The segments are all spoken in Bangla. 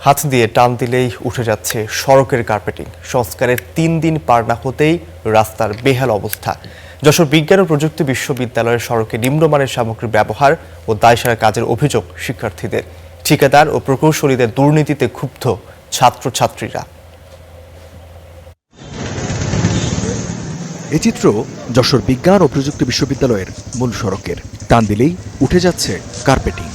হাত দিয়ে টান দিলেই উঠে যাচ্ছে সড়কের কার্পেটিং। সংস্কারের 3 দিন পার না হতেই রাস্তার বেহাল অবস্থা। যশোর বিজ্ঞান ও প্রযুক্তি বিশ্ববিদ্যালয়ের সড়কে নিম্নমানের সামগ্রীর ব্যবহার ও দায়সারা কাজের অভিযোগ শিক্ষার্থীদের। ঠিকাদার ও প্রকৌশলীদের দুর্নীতিতে ক্ষুব্ধ ছাত্রছাত্রীরা। এই চিত্র যশোর বিজ্ঞান ও প্রযুক্তি বিশ্ববিদ্যালয়ের মূল সড়কের। টান দিলেই উঠে যাচ্ছে কার্পেটিং।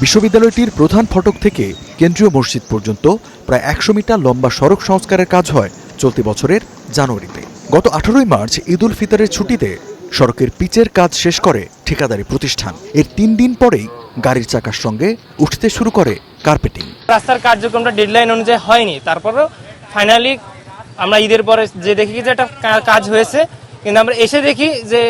বিশ্ববিদ্যালয়টির প্রধান ফটক থেকে কেন্দ্রীয় মসজিদ পর্যন্ত প্রায় 100 মিটার লম্বা সড়ক সংস্কারের কাজ হয় চলতি বছরের জানুয়ারিতে। গত 18 মার্চ ঈদ উল ফিতরের ছুটিতে সড়কের পিচের কাজ শেষ করে ঠিকাদারি প্রতিষ্ঠান। এর 3 দিন পরেই গাড়ির চাকার সঙ্গে উঠতে শুরু করে কার্পেটিং। রাস্তার কার্যক্রমটা ডেডলাইন অনুযায়ী হয়নি, তারপরও ফাইনালি আমরা ঈদের পরে যে দেখি যে একটা কাজ হয়েছে, কিন্তু আমরা এসে দেখি যে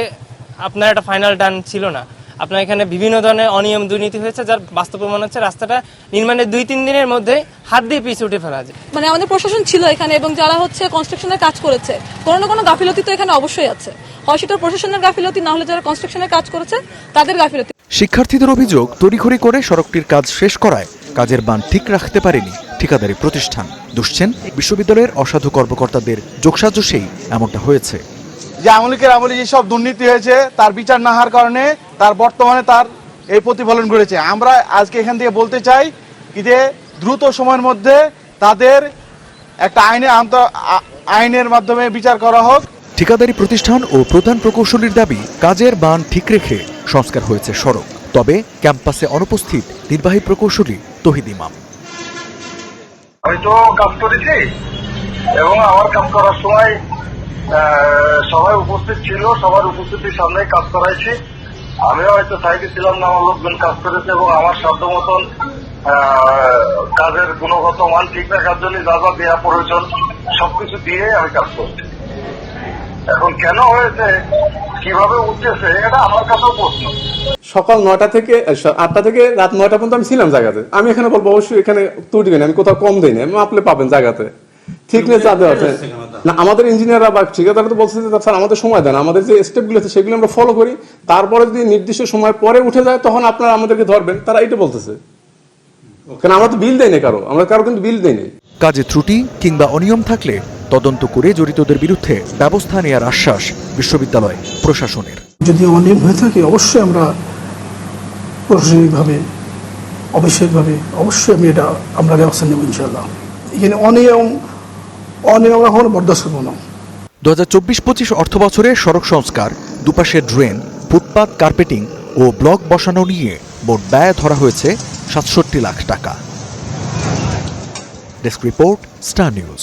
আপনার একটা ফাইনাল ডান ছিল না। আপনার এখানে বিভিন্ন ধরনের অনিয়ম দুর্নীতি হয়েছে, যার বাস্তব প্রমাণ হচ্ছে রাস্তাটা নির্মাণের 2-3 দিনের মধ্যে হাত দিয়ে পিছু উঠে ফেলা যায়। মানে আমাদের প্রশাসন ছিল এখানে এবং যারা হচ্ছে কনস্ট্রাকশনের কাজ করেছে, কোনো না কোনো গাফিলতি তো এখানে অবশ্যই আছে। হয় সেটা প্রশাসনের গাফিলতি, না হলে যারা কনস্ট্রাকশনের কাজ করেছে তাদের গাফিলতি। শিক্ষার্থীদের অভিযোগ, তড়িঘড়ি করে সড়কটির কাজ শেষ করায় কাজের মান ঠিক রাখতে পারেনি ঠিকাদারি প্রতিষ্ঠান। দুষছেন বিশ্ববিদ্যালয়ের অসাধু কর্মকর্তাদের যোগসাজশেই এমনটা হয়েছে। যে আমলে যেসব দুর্নীতি হয়েছে তার বিচার না হওয়ার কারণে তার বর্তমানে তার এই প্রতিফলন ঘটেছে। আমরা আজকে এখান থেকে বলতে চাই যে দ্রুত সময়ের মধ্যে তাদের একটা আইনের মাধ্যমে বিচার করা হোক। ঠিকাদারি প্রতিষ্ঠান ও প্রধান প্রকৌশলীর দাবি, কাজের মান ঠিক রেখে সংস্কার হয়েছে সড়ক। তবে ক্যাম্পাসে অনুপস্থিত নির্বাহী প্রকৌশলী তহিদ ইমাম। আমি তো কাজ করেছি এবং আমার কাজ করার সময় সবাই উপস্থিত ছিল, সবার উপস্থিতির সামনে কাজ করাইছি। আমিও হয়তো সাইডে ছিলাম না, আমার লোকজন কাজ করেছে এবং আমার সাধ্য মতন কাজের গুণগত মান ঠিক রাখার জন্য যা যা দেওয়া প্রয়োজন সবকিছু দিয়ে আমি কাজ করছি। এখন কেন হয়েছে, কিভাবে উঠতেছে, এটা আমার কাছেও প্রশ্ন। সকাল 9টা থেকে 8টা থেকে রাত 9টা পর্যন্ত আমি ছিলাম জায়গাতে। আমি এখানে বলবো অবশ্যই এখানে ত্রুটি নেই, আমি কোথাও কম দিই না, মাপলে পাবেন জায়গাতে ঠিকনেস যাদের আছে না। আমাদের ইঞ্জিনিয়াররা বা ঠিকাদাররা তো বলছে যে স্যার আমাদের সময় দেন, আমাদের যে স্টেপগুলো আছে সেগুলো আমরা ফলো করি, তারপরে যদি নির্দিষ্ট সময় পরে উঠে যায় তখন আপনারা আমাদেরকে ধরবেন। তারা এটা বলতেছে, কারণ আমরা তো বিল দেই না আমরা কারো কিন্তু বিল দেই না। কাজে ত্রুটি কিংবা অনিয়ম থাকলে তদন্ত করে জড়িতদের বিরুদ্ধে ব্যবস্থা নেওয়ার আশ্বাস বিশ্ববিদ্যালয় প্রশাসনের। যদি অনিয়ম হয়ে থাকে অবশ্যই আমরা প্রশাসনিকভাবে অবশ্যই আমরা ব্যবস্থা নেব ইনশাআল্লাহ। এখানে অনিয়ম এখন বরদাস্ত করব না। 2024-25 অর্থ বছরে সড়ক সংস্কার, দুপাশে ড্রেন, ফুটপাত, কার্পেটিং ও ব্লক বসানো নিয়ে মোট ব্যয় ধরা হয়েছে 67 লাখ টাকা। Desk report, star news.